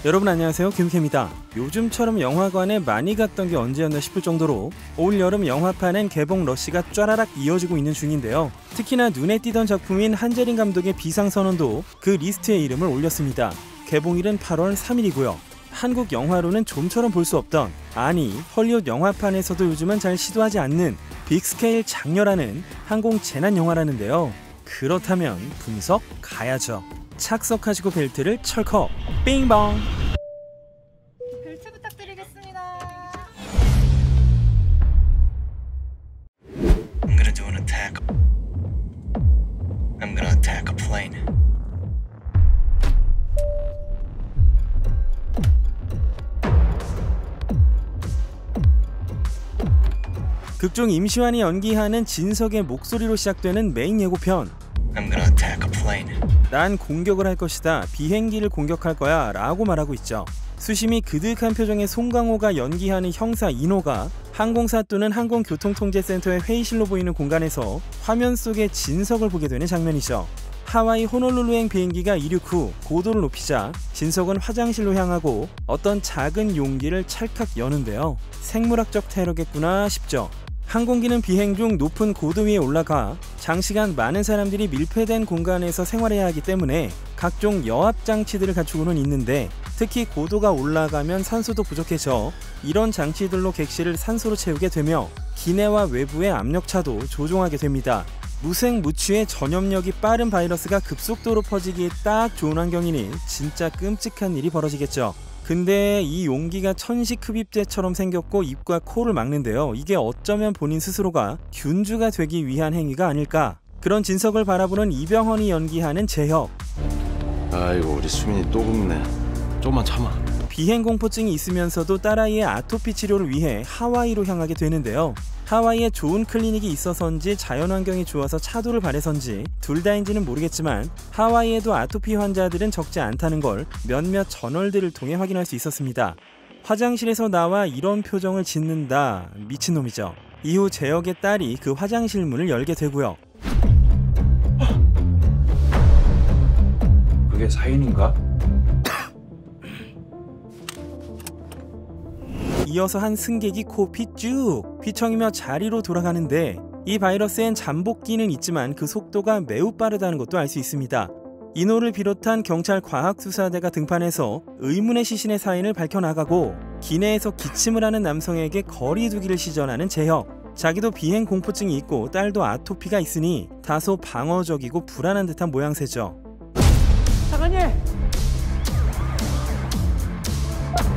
여러분 안녕하세요, 김캠입니다. 요즘처럼 영화관에 많이 갔던 게 언제였나 싶을 정도로 올 여름 영화판엔 개봉 러시가 쫘라락 이어지고 있는 중인데요. 특히나 눈에 띄던 작품인 한재린 감독의 비상선언도 그 리스트에 이름을 올렸습니다. 개봉일은 8월 3일이고요. 한국 영화로는 좀처럼 볼 수 없던, 아니 헐리우드 영화판에서도 요즘은 잘 시도하지 않는 빅스케일 장렬하는 항공 재난 영화라는데요. 그렇다면 분석 가야죠. 착석하시고 벨트를 철컥 빙봉. 벨트 부탁드리겠습니다. I'm gonna do an attack. I'm gonna attack a plane. 극중 임시완이 연기하는 진석의 목소리로 시작되는 메인 예고편. I'm gonna attack a plane. 난 공격을 할 것이다, 비행기를 공격할 거야 라고 말하고 있죠. 수심이 그득한 표정의 송강호가 연기하는 형사 인호가 항공사 또는 항공교통통제센터의 회의실로 보이는 공간에서 화면 속의 진석을 보게 되는 장면이죠. 하와이 호놀룰루행 비행기가 이륙 후 고도를 높이자 진석은 화장실로 향하고 어떤 작은 용기를 찰칵 여는데요. 생물학적 테러겠구나 싶죠. 항공기는 비행 중 높은 고도 위에 올라가 장시간 많은 사람들이 밀폐된 공간에서 생활해야 하기 때문에 각종 여압 장치들을 갖추고는 있는데, 특히 고도가 올라가면 산소도 부족해져 이런 장치들로 객실을 산소로 채우게 되며 기내와 외부의 압력차도 조종하게 됩니다. 무색무취의 전염력이 빠른 바이러스가 급속도로 퍼지기에 딱 좋은 환경이니 진짜 끔찍한 일이 벌어지겠죠. 근데 이 용기가 천식 흡입제처럼 생겼고 입과 코를 막는데요. 이게 어쩌면 본인 스스로가 균주가 되기 위한 행위가 아닐까. 그런 진석을 바라보는 이병헌이 연기하는 재혁. 아이고 우리 수민이 또 굽네. 조금만 참아. 비행공포증이 있으면서도 딸아이의 아토피 치료를 위해 하와이로 향하게 되는데요. 하와이에 좋은 클리닉이 있어서인지 자연환경이 좋아서 차도를 발해서인지 둘 다인지는 모르겠지만 하와이에도 아토피 환자들은 적지 않다는 걸 몇몇 저널들을 통해 확인할 수 있었습니다. 화장실에서 나와 이런 표정을 짓는다, 미친놈이죠. 이후 재혁의 딸이 그 화장실 문을 열게 되고요. 그게 사인인가? 이어서 한 승객이 코피 쭉 휘청이며 자리로 돌아가는데, 이 바이러스엔 잠복기는 있지만 그 속도가 매우 빠르다는 것도 알 수 있습니다. 인호를 비롯한 경찰 과학수사대가 등판해서 의문의 시신의 사인을 밝혀나가고 기내에서 기침을 하는 남성에게 거리 두기를 시전하는 재혁. 자기도 비행 공포증이 있고 딸도 아토피가 있으니 다소 방어적이고 불안한 듯한 모양새죠. 장관님!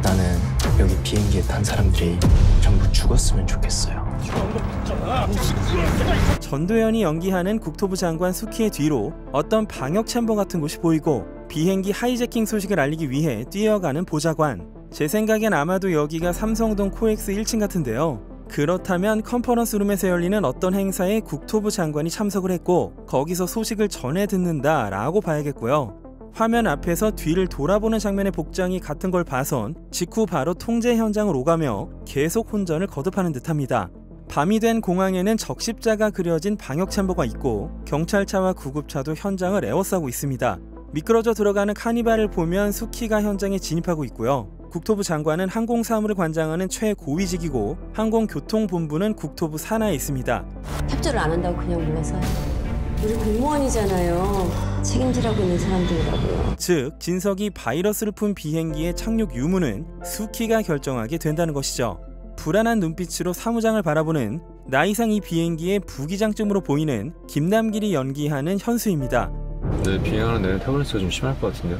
나는 여기 비행기에 탄 사람들이 전부 죽었으면 좋겠어요. 전도연이 연기하는 국토부 장관 수키의 뒤로 어떤 방역 챔버 같은 곳이 보이고 비행기 하이제킹 소식을 알리기 위해 뛰어가는 보좌관. 제 생각엔 아마도 여기가 삼성동 코엑스 1층 같은데요. 그렇다면 컨퍼런스룸에서 열리는 어떤 행사에 국토부 장관이 참석을 했고 거기서 소식을 전해 듣는다 라고 봐야겠고요. 화면 앞에서 뒤를 돌아보는 장면의 복장이 같은 걸 봐선 직후 바로 통제 현장을 오가며 계속 혼전을 거듭하는 듯합니다. 밤이 된 공항에는 적십자가 그려진 방역 챔버가 있고 경찰차와 구급차도 현장을 에워싸고 있습니다. 미끄러져 들어가는 카니발을 보면 수키가 현장에 진입하고 있고요. 국토부 장관은 항공사무를 관장하는 최고위직이고 항공교통본부는 국토부 산하에 있습니다. 협조를 안 한다고 그냥 물러서요. 우리 공무원이잖아요. 책임지라고 있는 사람들이라고요. 즉 진석이 바이러스를 푼 비행기의 착륙 유무는 수키가 결정하게 된다는 것이죠. 불안한 눈빛으로 사무장을 바라보는 나이상 이 비행기의 부기장쯤으로 보이는 김남길이 연기하는 현수입니다. 네, 비행하는 내내 터뷸런스가 좀 심할 것 같은데요.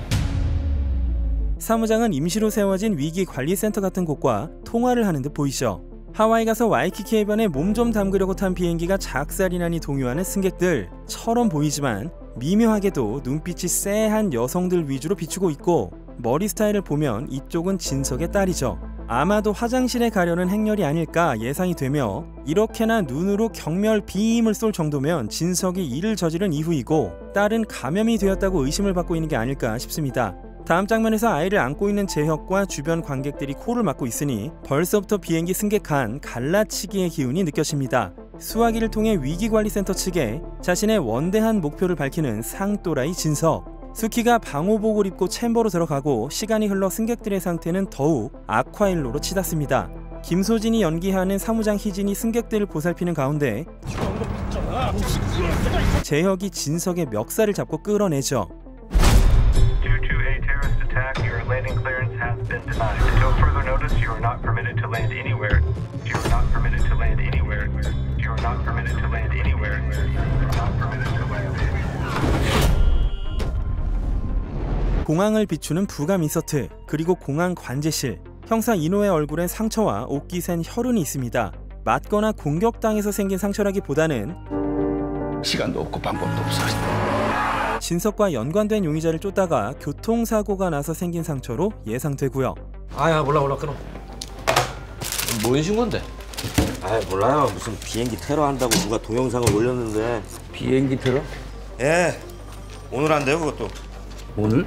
사무장은 임시로 세워진 위기관리센터 같은 곳과 통화를 하는 듯 보이죠. 하와이 가서 와이키키 해변에 몸 좀 담그려고 탄 비행기가 작살이 나니 동요하는 승객들처럼 보이지만 미묘하게도 눈빛이 쎄한 여성들 위주로 비추고 있고 머리 스타일을 보면 이쪽은 진석의 딸이죠. 아마도 화장실에 가려는 행렬이 아닐까 예상이 되며 이렇게나 눈으로 경멸 비임을 쏠 정도면 진석이 이를 저지른 이후이고 딸은 감염이 되었다고 의심을 받고 있는 게 아닐까 싶습니다. 다음 장면에서 아이를 안고 있는 재혁과 주변 관객들이 코를 막고 있으니 벌써부터 비행기 승객간 갈라치기의 기운이 느껴집니다. 수화기를 통해 위기관리센터 측에 자신의 원대한 목표를 밝히는 상또라이 진석. 수키가 방호복을 입고 챔버로 들어가고 시간이 흘러 승객들의 상태는 더욱 악화일로로 치닫습니다. 김소진이 연기하는 사무장 희진이 승객들을 보살피는 가운데 재혁이 진석의 멱살을 잡고 끌어내죠. Due to a terrorist attack, your landing clearance has been denied. Until further notice, you are not permitted to land anywhere. You are not permitted to land anywhere. You are not permitted to land anywhere. You are not permitted to land anywhere. 공항을 비추는 부감 인서트, 그리고 공항 관제실. 형사 이노의 얼굴엔 상처와 옷깃 센 혈흔이 있습니다. 맞거나 공격당해서 생긴 상처라기보다는 시간도 없고 방법도 없어. 진석과 연관된 용의자를 쫓다가 교통사고가 나서 생긴 상처로 예상되고요. 아야 몰라 끊어. 뭔 신고인데? 아 몰라요. 무슨 비행기 테러한다고 누가 동영상을 올렸는데. 비행기 테러? 예. 오늘 한대요 그것도. 오늘?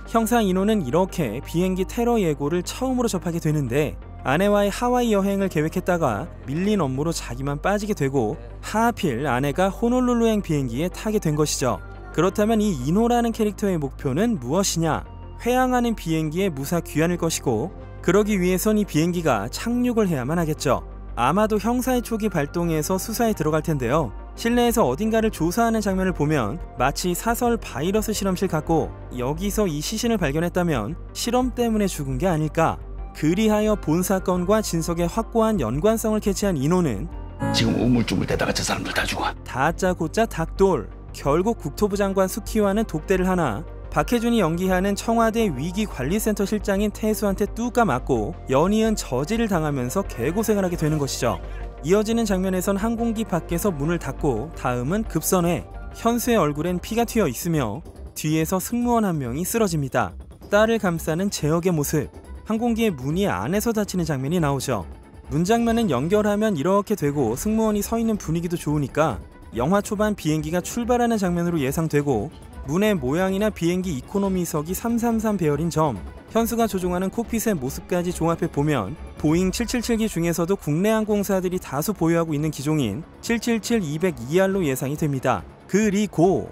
형사 이노는 이렇게 비행기 테러 예고를 처음으로 접하게 되는데 아내와의 하와이 여행을 계획했다가 밀린 업무로 자기만 빠지게 되고 하필 아내가 호놀룰루행 비행기에 타게 된 것이죠. 그렇다면 이 이노라는 캐릭터의 목표는 무엇이냐? 회항하는 비행기의 무사 귀환일 것이고 그러기 위해선 이 비행기가 착륙을 해야만 하겠죠. 아마도 형사의 촉이 발동해서 수사에 들어갈 텐데요. 실내에서 어딘가를 조사하는 장면을 보면 마치 사설 바이러스 실험실 같고 여기서 이 시신을 발견했다면 실험 때문에 죽은 게 아닐까. 그리하여 본 사건과 진석의 확고한 연관성을 캐치한 이노는 지금 우물쭈물대다가 저 사람들 다 죽어. 다짜고짜 닭돌. 결국 국토부 장관 수키와는 독대를 하나 박해준이 연기하는 청와대 위기관리센터 실장인 태수한테 뚜까 맞고 연이은 저지를 당하면서 개고생을 하게 되는 것이죠. 이어지는 장면에선 항공기 밖에서 문을 닫고 다음은 급선회. 현수의 얼굴엔 피가 튀어 있으며 뒤에서 승무원 한 명이 쓰러집니다. 딸을 감싸는 재혁의 모습. 항공기의 문이 안에서 닫히는 장면이 나오죠. 문 장면은 연결하면 이렇게 되고 승무원이 서 있는 분위기도 좋으니까 영화 초반 비행기가 출발하는 장면으로 예상되고 문의 모양이나 비행기 이코노미석이 333 배열인 점, 현수가 조종하는 콕핏의 모습까지 종합해 보면 보잉 777기 중에서도 국내 항공사들이 다수 보유하고 있는 기종인 777-202R로 예상이 됩니다. 그리고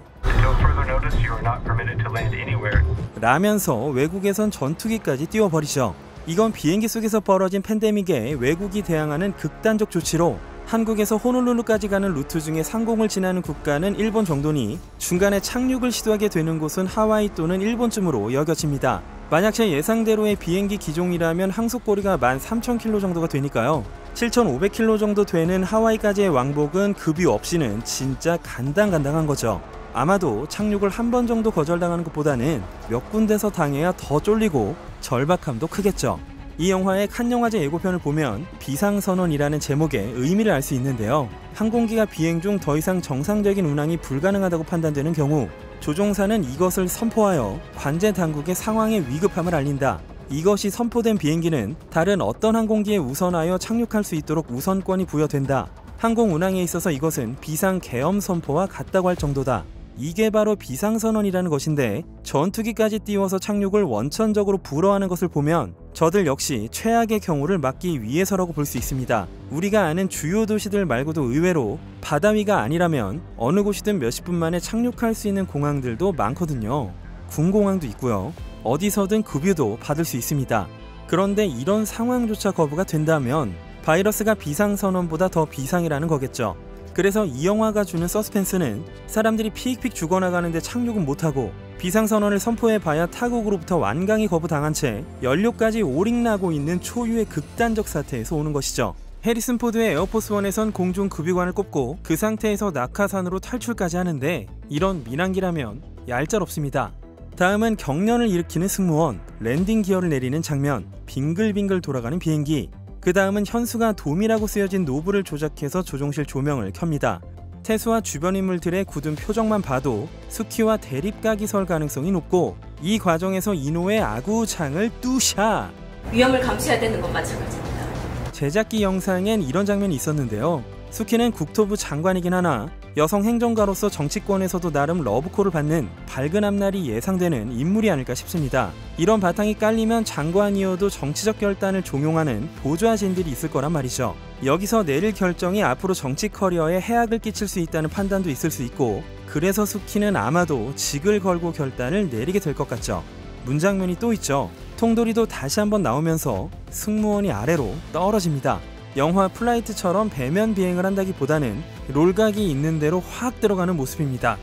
라면서 외국에선 전투기까지 띄워버리죠. 이건 비행기 속에서 벌어진 팬데믹에 외국이 대항하는 극단적 조치로 한국에서 호놀룰루까지 가는 루트 중에 상공을 지나는 국가는 일본 정도니 중간에 착륙을 시도하게 되는 곳은 하와이 또는 일본쯤으로 여겨집니다. 만약 제 예상대로의 비행기 기종이라면 항속거리가 13,000km 정도가 되니까요. 7,500km 정도 되는 하와이까지의 왕복은 급유 없이는 진짜 간당간당한 거죠. 아마도 착륙을 한 번 정도 거절당하는 것보다는 몇 군데서 당해야 더 쫄리고 절박함도 크겠죠. 이 영화의 칸 영화제 예고편을 보면 비상선언이라는 제목의 의미를 알 수 있는데요. 항공기가 비행 중 더 이상 정상적인 운항이 불가능하다고 판단되는 경우 조종사는 이것을 선포하여 관제 당국의 상황의 위급함을 알린다. 이것이 선포된 비행기는 다른 어떤 항공기에 우선하여 착륙할 수 있도록 우선권이 부여된다. 항공 운항에 있어서 이것은 비상 계엄 선포와 같다고 할 정도다. 이게 바로 비상선언이라는 것인데 전투기까지 띄워서 착륙을 원천적으로 불허하는 것을 보면 저들 역시 최악의 경우를 막기 위해서라고 볼 수 있습니다. 우리가 아는 주요 도시들 말고도 의외로 바다 위가 아니라면 어느 곳이든 몇십 분 만에 착륙할 수 있는 공항들도 많거든요. 군공항도 있고요. 어디서든 급유도 받을 수 있습니다. 그런데 이런 상황조차 거부가 된다면 바이러스가 비상선언보다 더 비상이라는 거겠죠. 그래서 이 영화가 주는 서스펜스는 사람들이 픽픽 죽어나가는데 착륙은 못하고 비상선언을 선포해봐야 타국으로부터 완강히 거부당한 채 연료까지 오링나고 있는 초유의 극단적 사태에서 오는 것이죠. 해리슨 포드의 에어포스원에선 공중 급유관을 꼽고 그 상태에서 낙하산으로 탈출까지 하는데 이런 민항기라면 얄짤없습니다. 다음은 경련을 일으키는 승무원, 랜딩 기어를 내리는 장면, 빙글빙글 돌아가는 비행기. 그 다음은 현수가 돔이라고 쓰여진 노브를 조작해서 조종실 조명을 켭니다. 태수와 주변 인물들의 굳은 표정만 봐도 수키와 대립각이 설 가능성이 높고 이 과정에서 이노의 아구창을 뚜샤! 위험을 감수해야 되는 건 마찬가지입니다. 제작기 영상엔 이런 장면이 있었는데요. 수키는 국토부 장관이긴 하나 여성 행정가로서 정치권에서도 나름 러브콜을 받는 밝은 앞날이 예상되는 인물이 아닐까 싶습니다. 이런 바탕이 깔리면 장관이어도 정치적 결단을 종용하는 보좌진들이 있을 거란 말이죠. 여기서 내릴 결정이 앞으로 정치 커리어에 해악을 끼칠 수 있다는 판단도 있을 수 있고 그래서 수키는 아마도 직을 걸고 결단을 내리게 될 것 같죠. 문장면이 또 있죠. 통돌이도 다시 한번 나오면서 승무원이 아래로 떨어집니다. 영화 플라이트처럼 배면 비행을 한다기보다는 롤각이 있는 대로 확 들어가는 모습입니다.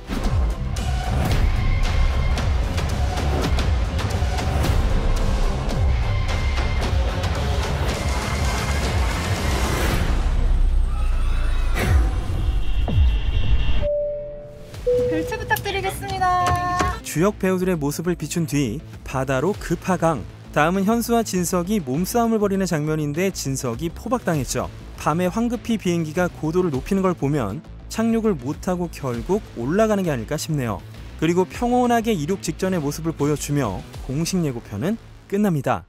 벨트 부탁드리겠습니다. 주역 배우들의 모습을 비춘 뒤 바다로 급하강. 다음은 현수와 진석이 몸싸움을 벌이는 장면인데 진석이 포박당했죠. 밤에 황급히 비행기가 고도를 높이는 걸 보면 착륙을 못하고 결국 올라가는 게 아닐까 싶네요. 그리고 평온하게 이륙 직전의 모습을 보여주며 공식 예고편은 끝납니다.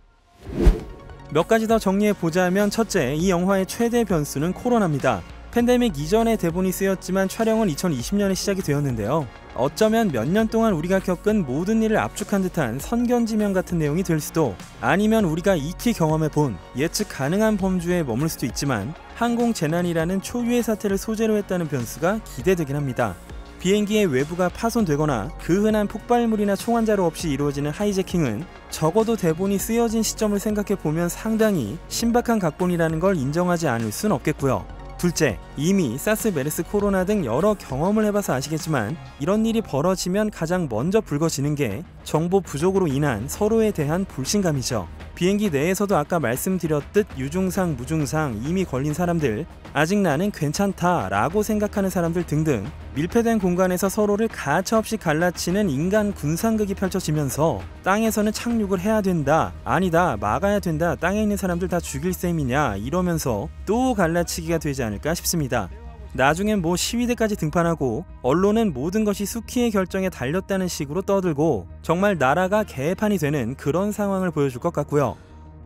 몇 가지 더 정리해보자면 첫째, 이 영화의 최대 변수는 코로나입니다. 팬데믹 이전에 대본이 쓰였지만 촬영은 2020년에 시작이 되었는데요. 어쩌면 몇 년 동안 우리가 겪은 모든 일을 압축한 듯한 선견지명 같은 내용이 될 수도, 아니면 우리가 익히 경험해본 예측 가능한 범주에 머물 수도 있지만 항공재난이라는 초유의 사태를 소재로 했다는 변수가 기대되긴 합니다. 비행기의 외부가 파손되거나 그 흔한 폭발물이나 총환자로 없이 이루어지는 하이제킹은 적어도 대본이 쓰여진 시점을 생각해보면 상당히 신박한 각본이라는 걸 인정하지 않을 순 없겠고요. 둘째, 이미 사스, 메르스, 코로나 등 여러 경험을 해봐서 아시겠지만 이런 일이 벌어지면 가장 먼저 불거지는 게 정보 부족으로 인한 서로에 대한 불신감이죠. 비행기 내에서도 아까 말씀드렸듯 유증상, 무증상, 이미 걸린 사람들, 아직 나는 괜찮다 라고 생각하는 사람들 등등 밀폐된 공간에서 서로를 가차없이 갈라치는 인간 군상극이 펼쳐지면서 땅에서는 착륙을 해야 된다, 아니다, 막아야 된다, 땅에 있는 사람들 다 죽일 셈이냐 이러면서 또 갈라치기가 되지 않을까 싶습니다. 나중엔 뭐 시위대까지 등판하고 언론은 모든 것이 수키의 결정에 달렸다는 식으로 떠들고 정말 나라가 개판이 되는 그런 상황을 보여줄 것 같고요.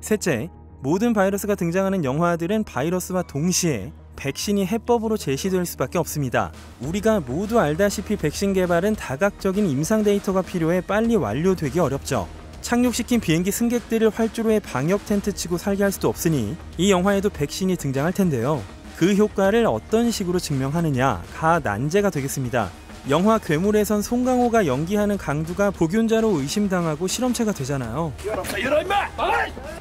셋째, 모든 바이러스가 등장하는 영화들은 바이러스와 동시에 백신이 해법으로 제시될 수밖에 없습니다. 우리가 모두 알다시피 백신 개발은 다각적인 임상 데이터가 필요해 빨리 완료되기 어렵죠. 착륙시킨 비행기 승객들을 활주로에 방역 텐트 치고 살게 할 수도 없으니 이 영화에도 백신이 등장할 텐데요. 그 효과를 어떤 식으로 증명하느냐가 난제가 되겠습니다. 영화 괴물에선 송강호가 연기하는 강두가 복균자로 의심당하고 실험체가 되잖아요.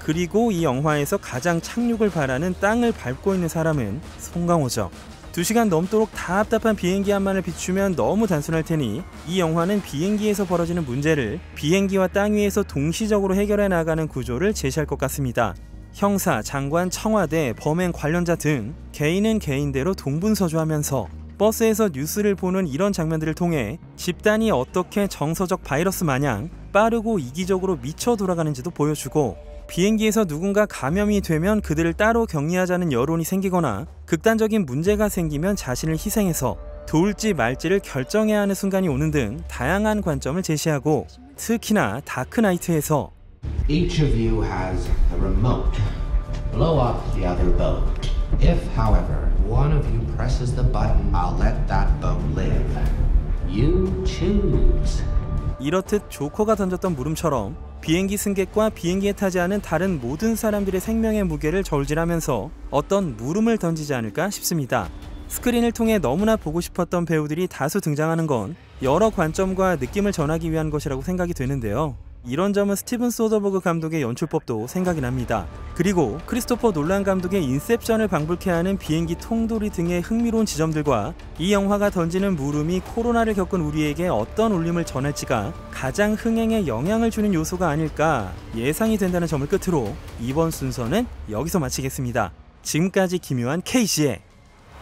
그리고 이 영화에서 가장 착륙을 바라는 땅을 밟고 있는 사람은 송강호죠. 2시간 넘도록 답답한 비행기 한만을 비추면 너무 단순할 테니 이 영화는 비행기에서 벌어지는 문제를 비행기와 땅 위에서 동시적으로 해결해 나가는 구조를 제시할 것 같습니다. 형사, 장관, 청와대, 범행 관련자 등 개인은 개인대로 동분서주하면서 버스에서 뉴스를 보는 이런 장면들을 통해 집단이 어떻게 정서적 바이러스 마냥 빠르고 이기적으로 미쳐 돌아가는지도 보여주고, 비행기에서 누군가 감염이 되면 그들을 따로 격리하자는 여론이 생기거나 극단적인 문제가 생기면 자신을 희생해서 도울지 말지를 결정해야 하는 순간이 오는 등 다양한 관점을 제시하고, 특히나 다크나이트에서 Each of you has a remote. Blow up the other boat. If, however, one of you presses the button, I'll let that boat live. You choose. 이렇듯 조커가 던졌던 물음처럼 비행기 승객과 비행기에 타지 않은 다른 모든 사람들의 생명의 무게를 저울질하면서 어떤 물음을 던지지 않을까 싶습니다. 스크린을 통해 너무나 보고 싶었던 배우들이 다수 등장하는 건 여러 관점과 느낌을 전하기 위한 것이라고 생각이 되는데요. 이런 점은 스티븐 소더버그 감독의 연출법도 생각이 납니다. 그리고 크리스토퍼 놀란 감독의 인셉션을 방불케 하는 비행기 통돌이 등의 흥미로운 지점들과 이 영화가 던지는 물음이 코로나를 겪은 우리에게 어떤 울림을 전할지가 가장 흥행에 영향을 주는 요소가 아닐까 예상이 된다는 점을 끝으로 이번 순서는 여기서 마치겠습니다. 지금까지 기묘한 KC의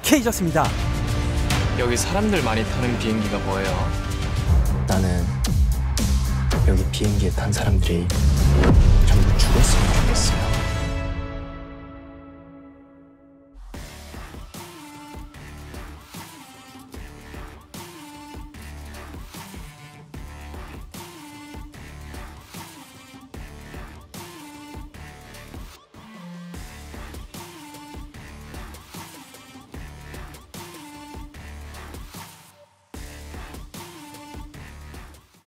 K였습니다. 여기 사람들 많이 타는 비행기가 뭐예요? 나는 여기 비행기에 탄 사람들이 전부 죽었으면 좋겠어.